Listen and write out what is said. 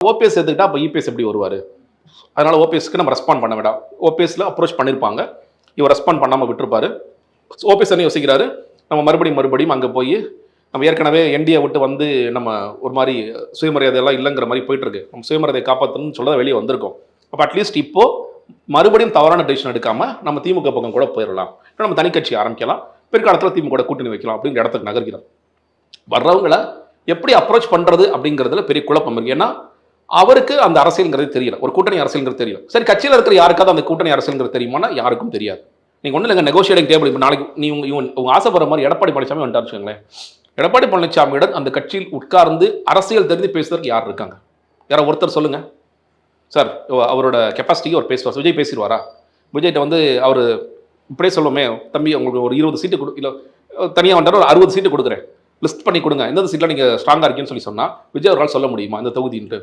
OPS எடுத்துக்கிட்டா அப்போ EPS எப்படி வருவார்? அதனால ஓபிஎஸ்க்கு நம்ம ரெஸ்பாண்ட் பண்ண வேண்டாம். ஓபிஎஸ்ல அப்ரோச் பண்ணியிருப்பாங்க, இவர் ரெஸ்பாண்ட் பண்ணாமல் விட்டுருப்பாரு. ஓபிஎஸ் என்ன யோசிக்கிறாரு, நம்ம மறுபடியும் அங்கே போய் நம்ம ஏற்கனவே என்டிஏ விட்டு வந்து நம்ம ஒரு மாதிரி சுயமரியாதையெல்லாம் இல்லைங்கிற மாதிரி போயிட்டு இருக்கு. நம்ம சுயமரியாதையை காப்பாற்றணும்னு சொல்ல வெளியே வந்திருக்கோம். அப்போ அட்லீஸ்ட் இப்போ மறுபடியும் தவறான டிசிஷன் எடுக்காம நம்ம திமுக பக்கம் கூட போயிடலாம், நம்ம தனி கட்சி ஆரம்பிக்கலாம், பிற்காலத்தில் திமுக கூட்டணி வைக்கலாம் அப்படிங்கிற இடத்துக்கு நகர்கிறார். வர்றவங்களை எப்படி அப்ரோச் பண்றது அப்படிங்கிறதுல பெரிய குழப்பம் இருக்கு. ஏன்னா அவருக்கு அந்த அரசியல்ங்கிறது தெரியல, ஒரு கூட்டணி அரசியல்ங்கிறது தெரியல. சரி, கட்சியில் இருக்கிற யாருக்காவது அந்த கூட்டணி அரசியல்ங்கிறது தெரியுமானா யாருக்கும் தெரியாது. நீங்க ஒன்றும் இல்லைங்க, நெகோசியேட்டிங் டேபிள். இப்போ நாளைக்கு நீ உங்க ஆசைப்படுற மாதிரி எடப்பாடி பழனிசாமி வந்துட்டாருங்களேன், எடப்பாடி பழனிசாமியிடம் அந்த கட்சியில் உட்கார்ந்து அரசியல் தெரிந்து பேசுறதுக்கு யார் இருக்காங்க? யாரோ ஒருத்தர் சொல்லுங்க சார். அவரோட கெப்பாசிட்டிக்கு அவர் பேசுவார். விஜய் பேசிடுவாரா? விஜய்கிட்ட வந்து அவர் இப்படியே சொல்லுவோமே, தம்பி உங்களுக்கு ஒரு 20 சீட்டு கொடு, இல்லை தனியாக வந்துட்டார் ஒரு 60 சீட்டு கொடுக்குறேன், லிஸ்ட் பண்ணி கொடுங்க, எந்தெந்த சீட்டில் நீங்கள் ஸ்ட்ராங்காக இருக்கீங்கன்னு சொல்லி சொன்னால் விஜய் அவரால் சொல்ல முடியுமா இந்த தொகுதின்ட்டு?